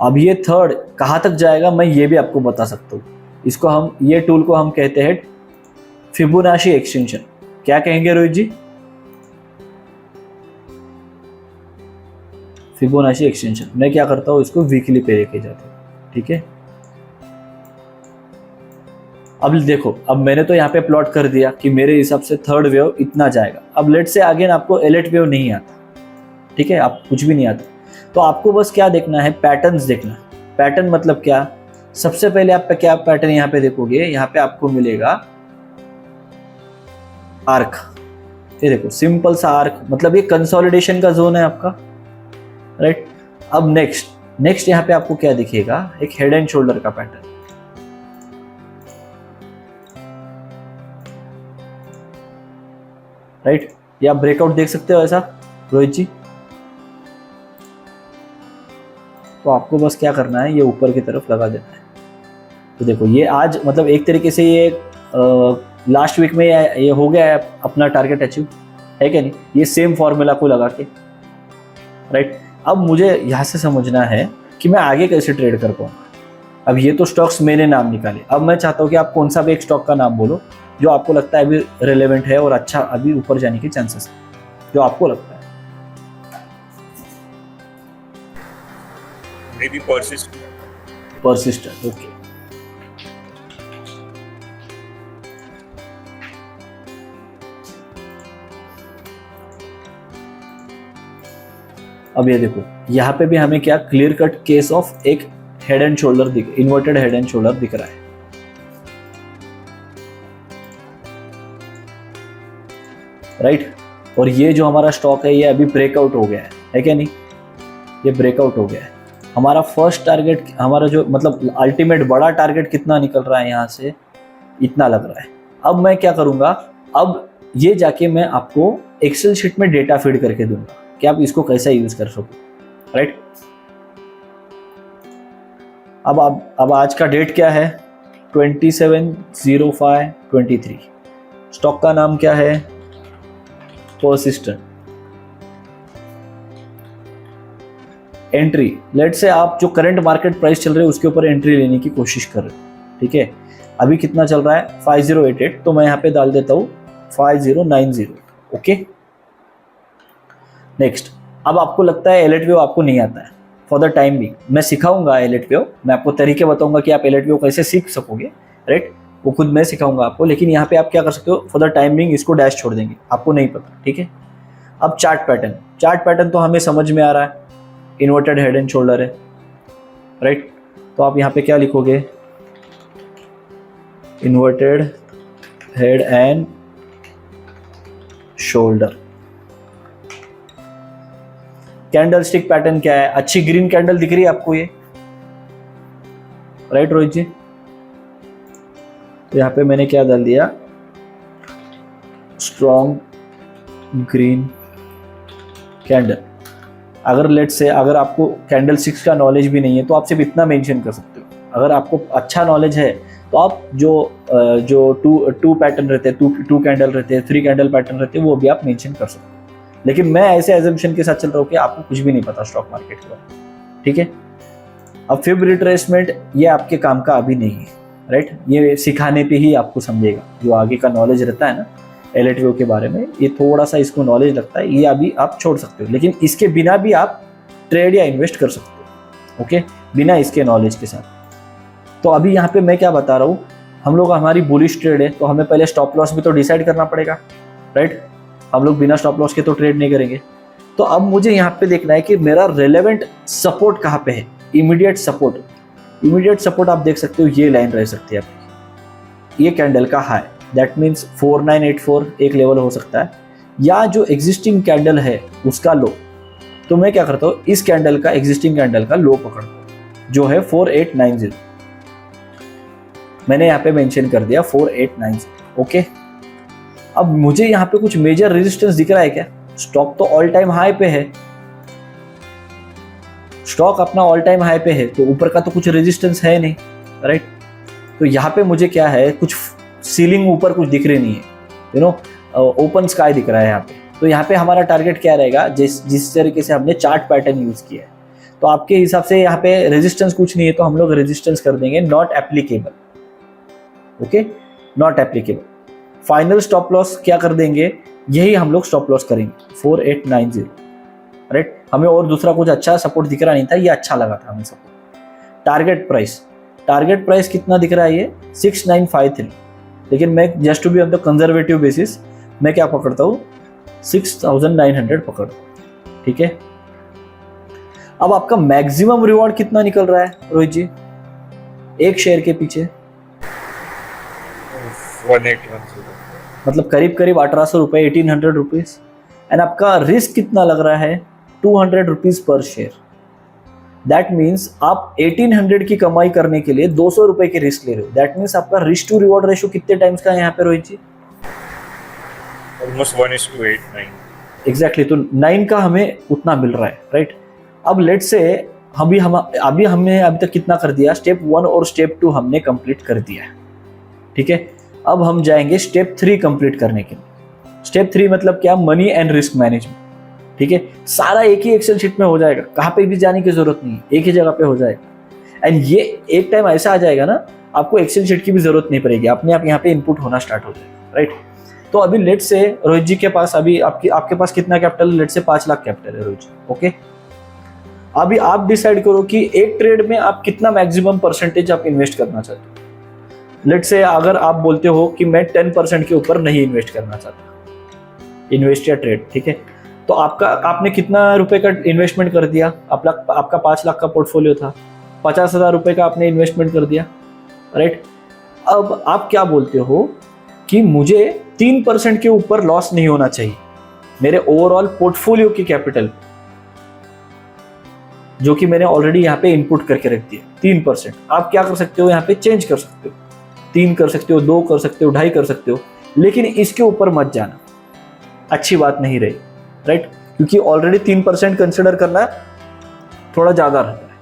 अब ये थर्ड कहाँ तक जाएगा मैं ये भी आपको बता सकता हूँ। इसको हम, ये टूल को हम कहते हैं फिबोनाची एक्सटेंशन। क्या कहेंगे रोहित जी? Fibonacci extension. मैं क्या करता हूँ, इसको वीकली पे लेके जाता हूँ, ठीक है। अब देखो, अब मैंने तो यहाँ पे प्लॉट कर दिया कि मेरे हिसाब से थर्ड वेव इतना जाएगा। अब लेट से अगेन आपको एलिट वेव नहीं आता, ठीक है, आप कुछ भी नहीं आता, तो आपको बस क्या देखना है, पैटर्न्स देखना है। पैटर्न मतलब क्या? सबसे पहले आप क्या पैटर्न यहाँ पे देखोगे, यहाँ पे आपको मिलेगा आर्क। ये देखो सिंपल सा आर्क, मतलब ये कंसोलिडेशन का जोन है आपका, राइट। अब नेक्स्ट यहाँ पे आपको क्या दिखेगा, एक हेड एंड शोल्डर का पैटर्न, राइट। ये आप ब्रेकआउट देख सकते हो ऐसा रोहित जी। तो आपको बस क्या करना है, ये ऊपर की तरफ लगा देना है। तो देखो ये आज मतलब एक तरीके से ये लास्ट वीक में ये हो गया है अपना टारगेट अचीव, है क्या नहीं? ये सेम फॉर्मूला को लगा के, राइट। अब मुझे यहाँ से समझना है कि मैं आगे कैसे ट्रेड कर पाऊंगा। अब ये तो स्टॉक्स मैंने नाम निकाले, अब मैं चाहता हूँ कि आप कौन सा भी एक स्टॉक का नाम बोलो जो आपको लगता है अभी रेलेवेंट है और अच्छा अभी ऊपर जाने के चांसेस है, जो आपको लगता है। Maybe persistent. Persistent, okay. अब ये देखो यहाँ पे भी हमें क्या क्लियर कट केस ऑफ एक हेड एंड शोल्डर दिख, इन्वर्टेड हेड एंड शोल्डर दिख रहा है, राइट। और ये जो हमारा स्टॉक है ये अभी ब्रेकआउट हो गया है क्या नहीं? ये ब्रेकआउट हो गया है। हमारा फर्स्ट टारगेट, हमारा जो मतलब अल्टीमेट बड़ा टारगेट कितना निकल रहा है यहाँ से, इतना लग रहा है। अब मैं क्या करूँगा, अब ये जाके मैं आपको एक्सेल शीट में डेटा फीड करके दूंगा कि आप इसको कैसे यूज कर सको, राइट। अब आज का डेट क्या है, 27/05/23। स्टॉक का नाम क्या है, पर्सिस्टेंट। एंट्री, लेट से आप जो करंट मार्केट प्राइस चल रहे है उसके ऊपर एंट्री लेने की कोशिश कर रहे हो, ठीक है। अभी कितना चल रहा है, 5088, तो मैं यहाँ पे डाल देता हूँ 5090, ओके। नेक्स्ट, अब आपको लगता है एलिट वेव आपको नहीं आता है, फॉर द टाइम भी मैं सिखाऊंगा एलिट वेव, मैं आपको तरीके बताऊंगा कि आप एलिट वेव कैसे सीख सकोगे, राइट। वो खुद मैं सिखाऊंगा आपको, लेकिन यहाँ पे आप क्या कर सकते हो, फॉर द टाइमिंग इसको डैश छोड़ देंगे, आपको नहीं पता, ठीक है। अब चार्ट पैटर्न तो हमें समझ में आ रहा है, इन्वर्टेड हेड एंड शोल्डर है, राइट। तो आप यहाँ पे क्या लिखोगे, inverted head and shoulder. Candle stick pattern क्या है, अच्छी ग्रीन कैंडल दिख रही है आपको ये, राइट रोहित जी। तो यहाँ पे मैंने क्या डाल दिया, स्ट्रॉन्ग ग्रीन कैंडल। अगर लेट से अगर आपको कैंडल स्टिक्स का नॉलेज भी नहीं है तो आप सिर्फ इतना मेंशन कर सकते हो। अगर आपको अच्छा नॉलेज है तो आप जो टू पैटर्न रहते हैं, टू कैंडल रहते हैं, 3 कैंडल पैटर्न रहते हैं, वो भी आप मेंशन कर सकते हो। लेकिन मैं ऐसे एजम्पशन के साथ चल रहा हूँ कि आपको कुछ भी नहीं पता स्टॉक मार्केट के बारे में, ठीक है। अब फिब रिट्रेसमेंट ये आपके काम का अभी नहीं है, राइट। ये सिखाने पे ही आपको समझेगा, जो आगे का नॉलेज रहता है ना एलिट वेव के बारे में, ये थोड़ा सा इसको नॉलेज लगता है, ये अभी आप छोड़ सकते हो। लेकिन इसके बिना भी आप ट्रेड या इन्वेस्ट कर सकते हो, ओके, बिना इसके नॉलेज के साथ। तो अभी यहाँ पे मैं क्या बता रहा हूँ, हम लोग हमारी बुलिश ट्रेड है तो हमें पहले स्टॉप लॉस भी तो डिसाइड करना पड़ेगा, राइट। हम लोग बिना स्टॉप लॉस के तो ट्रेड नहीं करेंगे। तो अब मुझे यहाँ पे देखना है कि मेरा रेलेवेंट सपोर्ट कहाँ पे है, इमीडिएट सपोर्ट। इमीडिएट सपोर्ट आप देख सकते हो ये लाइन रह सकती है आपकी, ये कैंडल का हाई, दैट मीन्स 4984 एक लेवल हो सकता है, या जो एग्जिस्टिंग कैंडल है उसका लो। तो मैं क्या करता हूँ, इस कैंडल का, एग्जिस्टिंग कैंडल का लो पकड़ता हूँ जो है 4890, मैंने यहाँ पे मेंशन कर दिया 4890। ओके, अब मुझे यहाँ पे कुछ मेजर रेजिस्टेंस दिख रहा है क्या? स्टॉक तो ऑल टाइम हाई पे है, स्टॉक अपना ऑल टाइम हाई पे है, तो ऊपर का तो कुछ रेजिस्टेंस है नहीं, राइट। तो यहाँ पे मुझे क्या है, कुछ सीलिंग ऊपर कुछ दिख रही नहीं है, यू नो, ओपन स्काई दिख रहा है यहाँ पे। तो यहाँ पे हमारा टारगेट क्या रहेगा, जिस तरीके से हमने चार्ट पैटर्न यूज किया है, तो आपके हिसाब से यहाँ पे रेजिस्टेंस कुछ नहीं है, तो हम लोग रेजिस्टेंस कर देंगे not applicable. Okay, not applicable. Final stop loss क्या कर देंगे, यही हम लोग स्टॉप लॉस करेंगे 4890, राइट। हमें और दूसरा कुछ अच्छा सपोर्ट दिख रहा नहीं था, ये अच्छा लगा था हमें सपोर्ट। टारगेट प्राइस कितना दिख रहा है, ये 6953, लेकिन मैं just to be on the conservative basis मैं क्या पकड़ता हूँ, 6900 पकड़ता हूँ, ठीक है। अब आपका मैक्सिमम रिवॉर्ड कितना निकल रहा है रोहित जी एक शेयर के पीछे? 1810, मतलब करीब करीब 1800 रुपए, 1800 रुपीज। एंड आपका रिस्क कितना लग रहा है, 200 rupees per share. That means आप 1800 की कमाई करने के लिए 200 रुपए की रिस्क ले रहे हो। दैट मीन्स आपका रिस्क टू रिवॉर्ड रेशियो कितने टाइम्स का है यहाँ पे रोहित जी? ऑलमोस्ट 1:8, 9। एग्जैक्टली, तो 9 का हमें उतना मिल रहा है, राइट। अब लेट से अभी हमने अभी तक कितना कर दिया, स्टेप 1 और स्टेप 2 हमने कंप्लीट कर दिया है, ठीक है। अब हम जाएंगे स्टेप 3 कंप्लीट करने के लिए। स्टेप 3 मतलब क्या, मनी एंड रिस्क मैनेजमेंट, ठीक है। सारा एक ही एक्सेल शीट में हो जाएगा, कहाँ पे भी जाने की जरूरत नहीं है, एक ही जगह पे हो जाएगा। एंड ये एक टाइम ऐसा आ जाएगा ना, आपको एक्सेल शीट की भी जरूरत नहीं पड़ेगी, अपने आप यहाँ पे इनपुट होना स्टार्ट हो जाएगा, राइट। तो अभी लेट से रोहित जी के पास अभी आपके पास कितना कैपिटल, लेट से 5 लाख कैपिटल है रोहित जी, ओके। अभी आप डिसाइड करो कि एक ट्रेड में आप कितना मैक्सिमम परसेंटेज आप इन्वेस्ट करना चाहते हो। लेट से अगर आप बोलते हो कि मैं 10% के ऊपर नहीं इन्वेस्ट करना चाहता, इन्वेस्ट या ट्रेड, ठीक है, तो आपने कितना रुपए का इन्वेस्टमेंट कर दिया, आपका 5 लाख का पोर्टफोलियो था, 50,000 रुपए का आपने इन्वेस्टमेंट कर दिया, राइट। अब आप क्या बोलते हो कि मुझे 3% के ऊपर लॉस नहीं होना चाहिए मेरे ओवरऑल पोर्टफोलियो की कैपिटल, जो कि मैंने ऑलरेडी यहाँ पे इनपुट करके रख दिया 3%। आप क्या कर सकते हो, यहाँ पे चेंज कर सकते हो, 3 कर सकते हो, 2 कर सकते हो, 2.5 कर सकते हो, लेकिन इसके ऊपर मत जाना, अच्छी बात नहीं रही, राइट। क्योंकि ऑलरेडी 3% कंसिडर करना थोड़ा ज्यादा रहता है,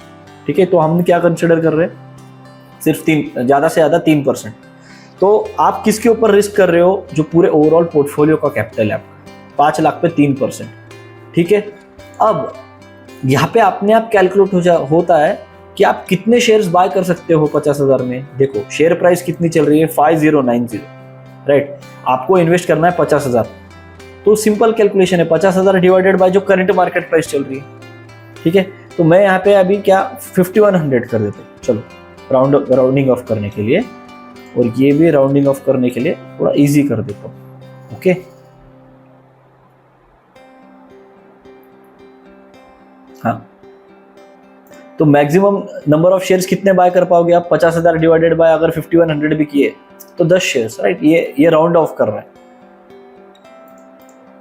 ठीक है। तो हम क्या कंसिडर कर रहे हैं, सिर्फ 3, ज्यादा से ज्यादा 3%। तो आप किसके ऊपर रिस्क कर रहे हो, जो पूरे ओवरऑल पोर्टफोलियो का कैपिटल है आपका 5 लाख पे 3%, ठीक है। अब यहाँ पे अपने आप कैलकुलेट होता है कि आप कितने शेयर्स बाय कर सकते हो 50,000 में। देखो शेयर प्राइस कितनी चल रही है, 5090, राइट। आपको इन्वेस्ट करना है 50,000, तो सिंपल कैलकुलेशन है 50,000 डिवाइडेड बाय जो करंट मार्केट प्राइस चल रही है, ठीक है। तो मैं यहाँ पे अभी क्या 5100 कर देता हूँ, चलो राउंडिंग ऑफ करने के लिए, और ये भी राउंडिंग ऑफ करने के लिए थोड़ा इजी कर देता हूँ, ओके। हाँ, तो मैक्सिमम नंबर ऑफ शेयर्स कितने बाय कर पाओगे आप, 50,000 डिवाइडेड बाय अगर 5100 भी किए तो 10 शेयर्स, राइट। ये राउंड ऑफ कर रहा है,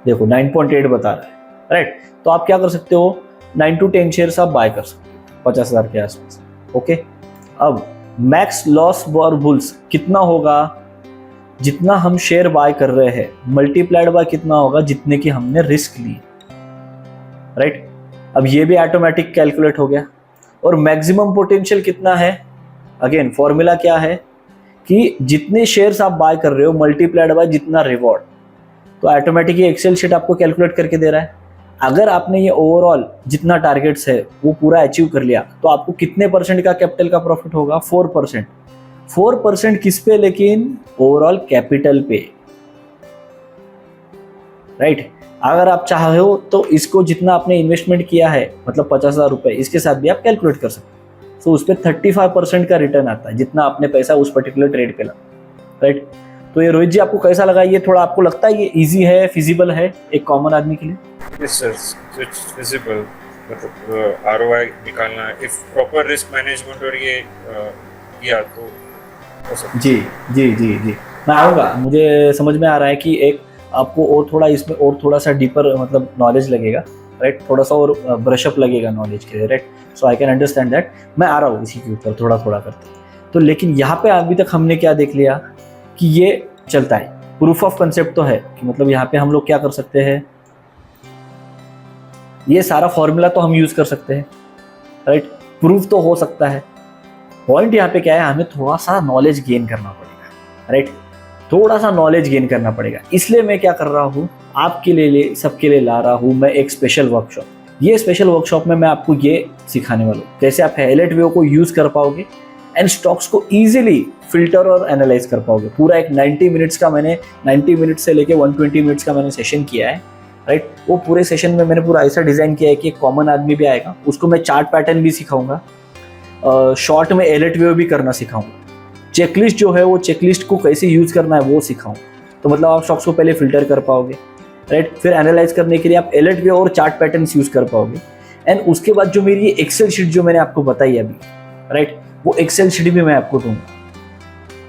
देखो 9.8 बता रहा है, राइट। तो आप क्या कर सकते हो, 9 to 10 शेयर्स आप बाय कर सकते हो 50,000 के आसपास, ओके। अब मैक्स लॉस फॉर बुल्स कितना होगा, जितना हम शेयर बाय कर रहे हैं मल्टीप्लाइड बाय कितना होगा, जितने की हमने रिस्क ली, राइट। अब ये भी ऑटोमेटिक कैलकुलेट हो गया। और मैक्सिमम पोटेंशियल कितना है, अगेन फॉर्मूला क्या है कि जितने शेयर्स आप बाय कर रहे हो मल्टीप्लाइड बाय जितना रिवॉर्ड, तो ऑटोमेटिक ये एक्सेल शीट आपको कैलकुलेट करके दे रहा है। अगर आपने ये ओवरऑल जितना टारगेट्स है वो पूरा अचीव कर लिया, तो आपको कितने परसेंट का कैपिटल का प्रॉफिट होगा, 4%। 4% किस पे, लेकिन ओवरऑल कैपिटल पे, राइट। अगर आप चाहे हो तो इसको जितना आपने इन्वेस्टमेंट किया है, मतलब 50,000 रुपए, इसके साथ भी आप कैलकुलेट कर सकते हो। तो उस पर 35% का रिटर्न आता है, जितना आपने पैसा उस पर्टिकुलर ट्रेड पे लगा, राइट। तो ये रोहित जी आपको कैसा लगा, ये थोड़ा आपको लगता है ये इजी है, फिजिबल है एक कॉमन आदमी के लिए? Yes, sir. It's feasible. मतलब ROI निकालना, इफ प्रॉपर रिस्क मैनेजमेंट और ये किया तो हो सकता जी जी जी जी, मैं आऊँगा। मुझे समझ में आ रहा है कि एक आपको और थोड़ा इसमें और थोड़ा सा डीपर मतलब नॉलेज लगेगा, राइट, थोड़ा सा और ब्रशअप लगेगा नॉलेज के लिए, right. So I can understand that. मैं आ रहा हूँ इसी के ऊपर थोड़ा थोड़ा करते। तो लेकिन यहाँ पे अभी तक हमने क्या देख लिया कि ये चलता है, प्रूफ ऑफ कंसेप्ट तो है कि मतलब यहाँ पे हम लोग क्या कर सकते हैं, ये सारा फॉर्मूला तो हम यूज कर सकते हैं, राइट, प्रूफ तो हो सकता है। पॉइंट यहाँ पे क्या है, हमें थोड़ा सा नॉलेज गेन करना पड़ेगा, राइट, थोड़ा सा नॉलेज गेन करना पड़ेगा। इसलिए मैं क्या कर रहा हूँ, आपके लिए सबके लिए ला रहा हूँ मैं एक स्पेशल वर्कशॉप। ये स्पेशल वर्कशॉप में मैं आपको ये सिखाने वाला हूँ कैसे आप एलेटवेव को यूज कर पाओगे एंड स्टॉक्स को इजीली फिल्टर और एनालाइज कर पाओगे। पूरा एक 90 मिनट्स का मैंने 90 मिनट से लेके 120 मिनट्स का मैंने सेशन किया है, राइट। वो पूरे सेशन में मैंने पूरा ऐसा डिजाइन किया है कि एक कॉमन आदमी भी आएगा, उसको मैं चार्ट पैटर्न भी सिखाऊंगा, शॉर्ट में एलेटवेव भी करना सिखाऊंगा, चेकलिस्ट जो है वो चेकलिस्ट को कैसे यूज करना है वो सिखाऊंगा। तो मतलब आप स्टॉक्स को पहले फिल्टर कर पाओगे, राइट, फिर एनालाइज करने के लिए आप एलेटवेव और चार्ट पैटर्न्स यूज कर पाओगे। एंड उसके बाद जो मेरी ये एक्सेल शीट जो मैंने आपको बताई अभी, राइट, वो एक्सेल शीट भी मैं आपको दूंगा।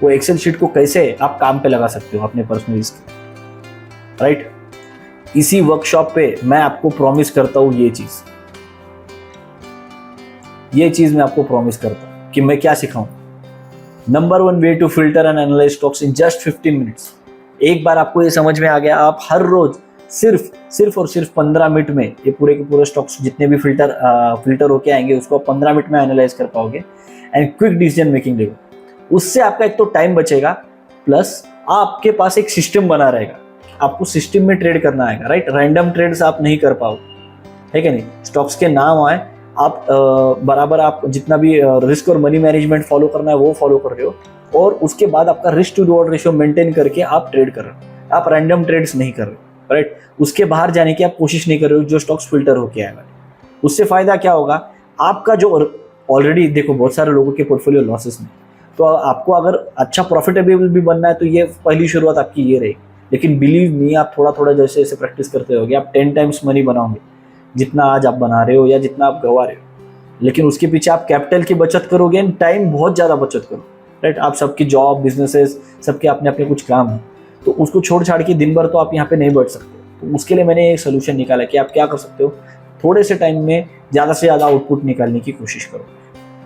वो एक्सेल शीट को कैसे आप काम पे लगा सकते हो अपने पर्सनल रिस्क, राइट। इसी वर्कशॉप पे मैं आपको प्रॉमिस करता हूँ ये चीज मैं आपको प्रॉमिस करता हूँ कि मैं क्या सिखाऊं। Number 1 way to filter and analyse stocks in just 15 minutes. एक बार आपको ये समझ में आ गया, आप हर रोज सिर्फ और सिर्फ 15 मिनट में ये पूरे के पूरे स्टॉक्स जितने भी फिल्टर होके आएंगे उसको 15 मिनट में एनालाइज कर पाओगे एंड क्विक डिसीजन मेकिंग देगा। उससे आपका एक तो टाइम बचेगा, प्लस आपके पास एक सिस्टम बना रहेगा। आपको सिस्टम में ट्रेड करना आएगा, राइट, रैंडम ट्रेड्स आप नहीं कर पाओगे, है कि नहीं। स्टॉक्स के नाम आए, आप बराबर आप जितना भी रिस्क और मनी मैनेजमेंट फॉलो करना है वो फॉलो कर रहे हो, और उसके बाद आपका risk to reward ratio maintain करके आप ट्रेड कर रहे हो। आप रैंडम ट्रेड्स नहीं कर रहे हो, राइट। उसके बाहर जाने की आप कोशिश नहीं कर रहे हो जो स्टॉक्स फिल्टर होके आएगा। उससे फायदा क्या होगा, आपका जो ऑलरेडी देखो बहुत सारे लोगों के पोर्टफोलियो लॉसेस में, तो आपको अगर अच्छा प्रॉफिटेबल भी बनना है तो ये पहली शुरुआत आपकी ये रहेगी। लेकिन बिलीव मी, आप थोड़ा थोड़ा जैसे जैसे प्रैक्टिस करते रहोगे आप 10 टाइम्स मनी बनाओगे जितना आज आप बना रहे हो या जितना आप गवा रहे हो। लेकिन उसके पीछे आप कैपिटल की बचत करोगे एंड टाइम बहुत ज़्यादा बचत करो, राइट। आप सबकी जॉब, बिजनेसेस, सबके अपने अपने कुछ काम है, तो उसको छोड़ छाड़ के दिन भर तो आप यहाँ पे नहीं बैठ सकते। तो उसके लिए मैंने एक सोल्यूशन निकाला कि आप क्या कर सकते हो, थोड़े से टाइम में ज़्यादा से ज़्यादा आउटपुट निकालने की कोशिश करो,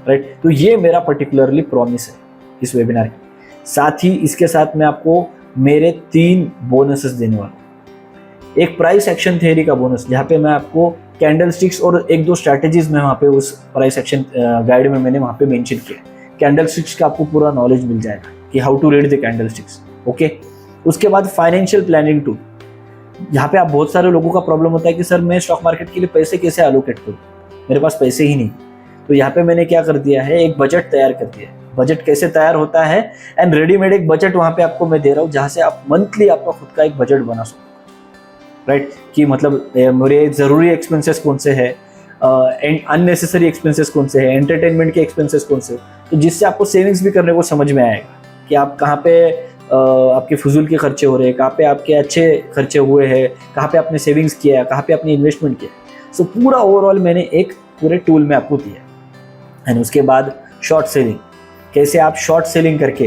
राइट। तो ये मेरा पर्टिकुलरली प्रॉमिस है इस वेबिनार की। साथ ही इसके साथ मैं आपको मेरे 3 बोनसेस देने वाला हूँ। एक प्राइस एक्शन थ्योरी का बोनस, जहाँ पे मैं आपको कैंडल स्टिक्स और 1-2 स्ट्रैटेजीज में वहाँ पे उस प्राइस एक्शन गाइड में मैंने वहाँ पे मेंशन किया। कैंडल स्टिक्स का आपको पूरा नॉलेज मिल जाएगा कि how to read the candlesticks, okay. उसके बाद फाइनेंशियल प्लानिंग टूल, यहाँ पे आप बहुत सारे लोगों का प्रॉब्लम होता है कि सर मैं स्टॉक मार्केट के लिए पैसे कैसे एलोकेट करूँ, मेरे पास पैसे ही नहीं। तो यहाँ पे मैंने क्या कर दिया है, एक बजट तैयार कर दिया है। बजट कैसे तैयार होता है एंड रेडीमेड एक बजट वहाँ पे आपको मैं दे रहा हूँ, जहाँ से आप मंथली आपका खुद का एक बजट बना सकते, राइट। कि मतलब मेरे ज़रूरी एक्सपेंसेस कौन से है, अननेसेसरी एक्सपेंसेस कौन से हैं, एंटरटेनमेंट के एक्सपेंसेस कौन से, तो जिससे आपको सेविंग्स भी करने को समझ में आएगा कि आप कहाँ पे आपके फजूल के खर्चे हो रहे हैं, कहाँ पे आपके अच्छे खर्चे हुए हैं, कहाँ पे आपने सेविंग्स किया है, कहाँ पे आपने इन्वेस्टमेंट किया। सो पूरा ओवरऑल मैंने एक पूरे टूल में आपको दिया। एंड उसके बाद शॉर्ट सेलिंग, कैसे आप शॉर्ट सेलिंग करके,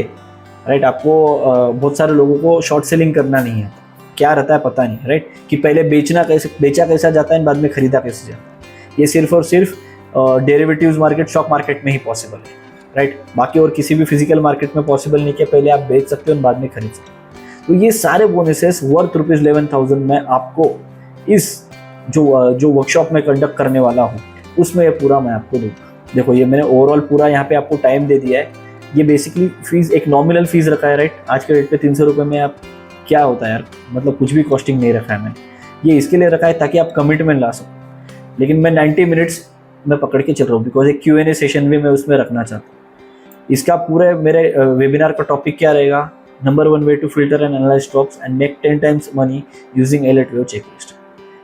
राइट, आपको बहुत सारे लोगों को शॉर्ट सेलिंग करना नहीं है, क्या रहता है पता नहीं, राइट, कि पहले बेचा कैसा जाता है बाद में खरीदा कैसे जाता है। ये सिर्फ और सिर्फ डेरिवेटिव्स मार्केट, स्टॉक मार्केट में ही पॉसिबल है, राइट। बाकी और किसी भी फिजिकल मार्केट में पॉसिबल नहीं कि पहले आप बेच सकते हो और बाद में खरीद सकते हो। तो ये सारे बोनसेस वर्थ ₹11,000 मैं आपको इस जो वर्कशॉप में कंडक्ट करने वाला हूँ उसमें ये पूरा मैं आपको दूंगा। देखो ये मैंने ओवरऑल पूरा यहाँ पे आपको टाइम दे दिया है। ये बेसिकली फीस एक नॉमिनल फीस रखा है, राइट। आज के रेट पे 300 रुपये में आप क्या होता है यार, मतलब कुछ भी कॉस्टिंग नहीं रखा है मैंने। ये इसके लिए रखा है ताकि आप कमिटमेंट ला सको। लेकिन मैं 90 मिनट्स में पकड़ के चल रहा हूँ बिकॉज एक Q&A सेशन भी मैं उसमें रखना चाहता हूँ। इसका पूरे मेरे वेबिनार का टॉपिक क्या रहेगा, number 1 way to filter and analyse stocks and make 10 times money using Elliott wave checklist.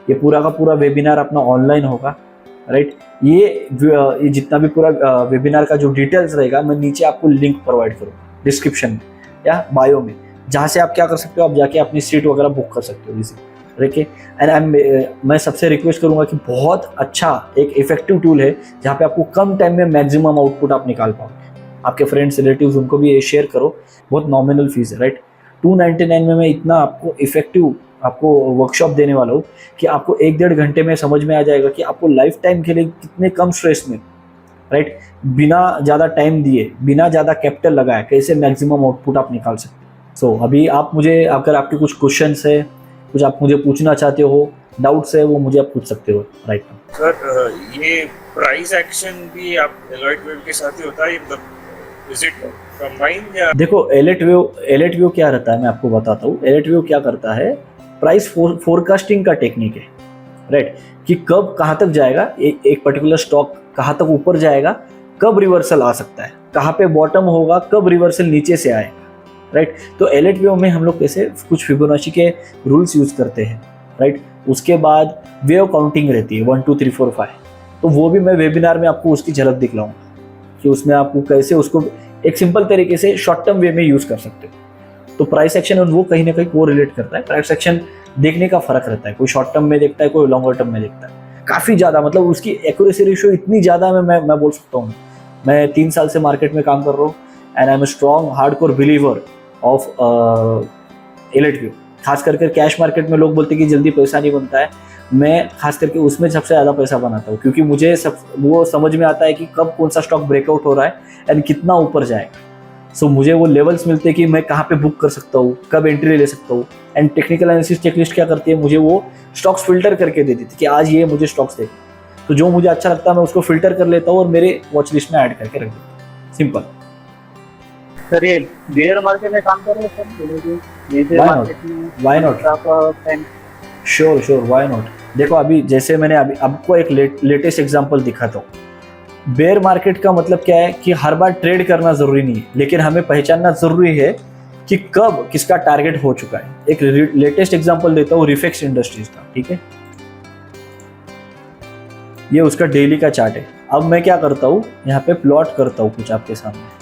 ये पूरा का पूरा वेबिनार अपना ऑनलाइन होगा, राइट। ये जितना भी पूरा वेबिनार का जो डिटेल्स रहेगा मैं नीचे आपको लिंक प्रोवाइड करूँगा डिस्क्रिप्शन में या बायो में, जहाँ से आप क्या कर सकते हो, आप जाके अपनी सीट वगैरह बुक कर सकते हो इसी। ओके। एंड मैं सबसे रिक्वेस्ट करूंगा कि बहुत अच्छा एक इफेक्टिव टूल है जहाँ पे आपको कम टाइम में मैक्सिमम आउटपुट आप निकाल पाओगे। आपके फ्रेंड्स रिलेटिव्स उनको भी ये शेयर करो, बहुत नॉमिनल फीस है, राइट। 299 में मैं इतना आपको इफेक्टिव आपको वर्कशॉप देने वाला हूँ कि आपको 1-1.5 घंटे में समझ में आ जाएगा कि आपको लाइफ टाइम के लिए कितने कम स्ट्रेस में, राइट, बिना ज़्यादा टाइम दिए, बिना ज़्यादा कैपिटल लगाए कैसे मैक्सिमम आउटपुट आप निकाल सकते हैं। सो अभी आप मुझे, अगर आपके कुछ क्वेश्चंस है, कुछ आप मुझे पूछना चाहते हो, डाउट्स है, वो मुझे आप पूछ सकते हो राइट नाउ। सर ये प्राइस एक्शन भी आप एलॉयड वेव के साथ ही होता है, मतलब इज इट कंबाइंड या? देखो एलेट व्यू क्या रहता है, मैं आपको बताता हूँ। एलेट व्यू क्या करता है, प्राइस फोरकास्टिंग का टेक्निक है, राइट, कि कब कहाँ तक जाएगा एक पर्टिकुलर स्टॉक, कहाँ तक ऊपर जाएगा, कब रिवर्सल आ सकता है, कहाँ पे बॉटम होगा, कब रिवर्सल नीचे से आएगा, राइट। तो एलेट व्यू में हम लोग कैसे कुछ फिबोनाची के रूल्स यूज करते हैं, राइट। उसके बाद वेव काउंटिंग रहती है 1 2 3 4 5, तो वो भी मैं वेबिनार में आपको उसकी झलक दिखलाऊंगा कि उसमें आपको कैसे उसको एक सिंपल तरीके से शॉर्ट टर्म वे में यूज कर सकते हो। तो प्राइस एक्शन और वो कहीं ना कहीं को रिलेट करता है। प्राइस एक्शन देखने का फर्क रहता है, कोई शॉर्ट टर्म में देखता है, कोई लॉन्गर टर्म में देखता है। काफ़ी ज़्यादा, मतलब उसकी एक्यूरेसी रेशियो इतनी ज़्यादा मैं बोल सकता हूँ। मैं 3 साल से मार्केट में काम कर रहा हूँ and I am a strong hardcore believer of Elliott view. खास करके कैश मार्केट में लोग बोलते हैं कि जल्दी पैसा नहीं बनता है, मैं खास करके उसमें सबसे ज़्यादा पैसा बनाता हूँ, क्योंकि मुझे वो समझ में आता है कि कब कौन सा स्टॉक ब्रेकआउट हो रहा है एंड कितना ऊपर जाएगा। सो मुझे वो लेवल्स मिलते हैं कि मैं कहाँ पे बुक कर सकता हूँ, कब एंट्री ले सकता हूँ। एंड टेक्निकल एनालिसिस चेकलिस्ट क्या करती है, मुझे वो स्टॉक्स फिल्टर करके दे देती है कि आज ये मुझे स्टॉक्स देखना, तो जो मुझे अच्छा लगता है मैं उसको फिल्टर कर लेता हूँ और मेरे वॉच लिस्ट में ऐड करके रख देता हूँ। सिंपल। सर ये बेयर मार्केट में काम कर रहे हैं sir? Why not? Sure why not. देखो अभी जैसे मैंने अभी आपको एक लेटेस्ट एग्जांपल दिखाता हूँ। बेयर मार्केट का मतलब क्या है कि हर बार ट्रेड करना जरूरी नहीं है, लेकिन हमें पहचानना जरूरी है कि कब किसका टारगेट हो चुका है। एक लेटेस्ट एग्जांपल देता हूँ रिफेक्स इंडस्ट्रीज का, ठीक है। ये उसका डेली का चार्ट है। अब मैं क्या करता हूँ, यहाँ पे प्लॉट करता हूँ कुछ आपके सामने।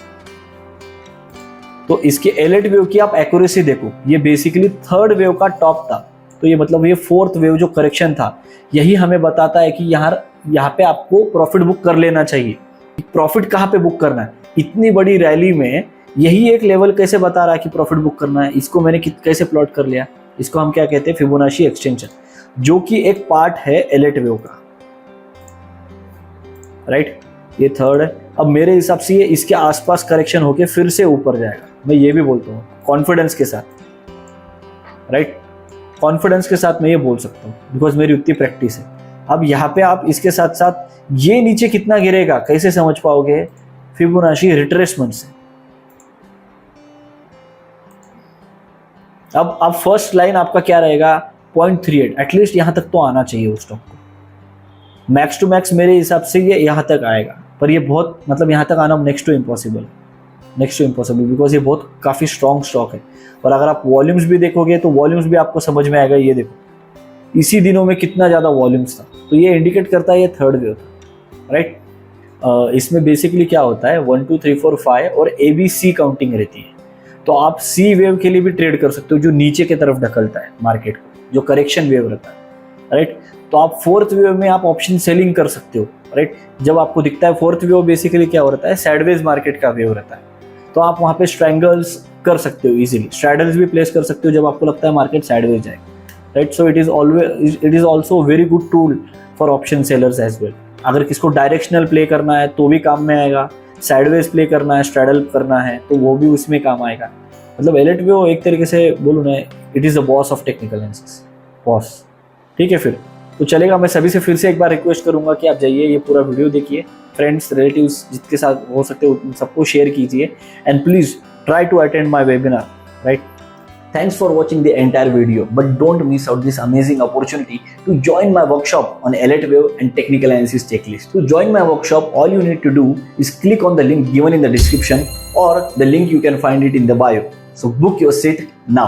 तो इसके एलेट वेव की आप एक्यूरेसी देखो, ये बेसिकली 3rd वेव का टॉप था, तो ये मतलब ये 4th वेव जो करेक्शन था, यही हमें बताता है कि यहाँ पे आपको प्रॉफिट बुक कर लेना चाहिए। प्रॉफिट कहाँ पे बुक करना है, इतनी बड़ी रैली में यही एक लेवल कैसे बता रहा है कि प्रॉफिट बुक करना है। इसको मैंने कैसे प्लॉट कर लिया, इसको हम क्या कहते हैं, फिबोनाची एक्सटेंशन, जो कि एक पार्ट है एलेट वेव का, राइट। ये 3rd है। अब मेरे हिसाब से ये इसके आसपास करेक्शन होके फिर से ऊपर जाएगा, मैं ये भी बोलता हूँ कॉन्फिडेंस के साथ, राइट। कॉन्फिडेंस के साथ मैं ये बोल सकता हूँ बिकॉज मेरी उतनी प्रैक्टिस है। अब यहाँ पे आप इसके साथ साथ ये नीचे कितना गिरेगा कैसे समझ पाओगे, फिबोनाची रिट्रेसमेंट से। अब फर्स्ट लाइन आपका क्या रहेगा, 0.38, एटलीस्ट यहाँ तक तो आना चाहिए उस स्टॉक को। मैक्स टू मैक्स मेरे हिसाब से ये यहाँ तक आएगा, पर ये बहुत, मतलब यहाँ तक आना नेक्स्ट टू इम्पॉसिबल बिकॉज ये बहुत काफ़ी स्ट्रॉन्ग स्टॉक है। और अगर आप वॉल्यूम्स भी देखोगे तो वॉल्यूम्स भी आपको समझ में आएगा। ये देखो इसी दिनों में कितना ज़्यादा वॉल्यूम्स था, तो ये इंडिकेट करता है ये 3rd वेव था, राइट। इसमें बेसिकली क्या होता है, 1 2 3 4 5 और ABC काउंटिंग रहती है। तो आप C वेव के लिए भी ट्रेड कर सकते हो, जो नीचे की तरफ ढकलता है मार्केट को, जो करेक्शन वेव रहता है, राइट। तो आप 4th वेव में आप ऑप्शन सेलिंग कर सकते हो, राइट। जब आपको दिखता है 4th वेव बेसिकली क्या हो रहता है, साइडवेज मार्केट का वेव रहता है, तो आप वहाँ पे स्ट्रैंगल्स कर सकते हो इजीली, स्ट्रैडल्स भी प्लेस कर सकते हो जब आपको लगता है मार्केट साइडवेज जाएगा, right. So it is also very good tool for option sellers as well. अगर किसको डायरेक्शनल प्ले करना है तो भी काम में आएगा, साइडवेज प्ले करना है, स्ट्रैडल करना है तो वो भी उसमें काम आएगा। मतलब एलेट व्यू एक तरीके से बोलूँ ना, it is the boss of technical analysis, boss, ठीक है। फिर तो चलेगा, मैं सभी से फिर से एक बार रिक्वेस्ट करूंगा कि आप जाइए, ये पूरा वीडियो देखिए, फ्रेंड्स रिलेटिव्स जिसके साथ हो सकते हो उन सबको शेयर कीजिए, and please try to attend my webinar, right. Thanks for watching the entire video, but don't miss out this amazing opportunity to join my workshop on Elite Wave and Technical Analysis Checklist. To join my workshop, all you need to do is click on the link given in the description, or the link you can find it in the bio. So book your seat now.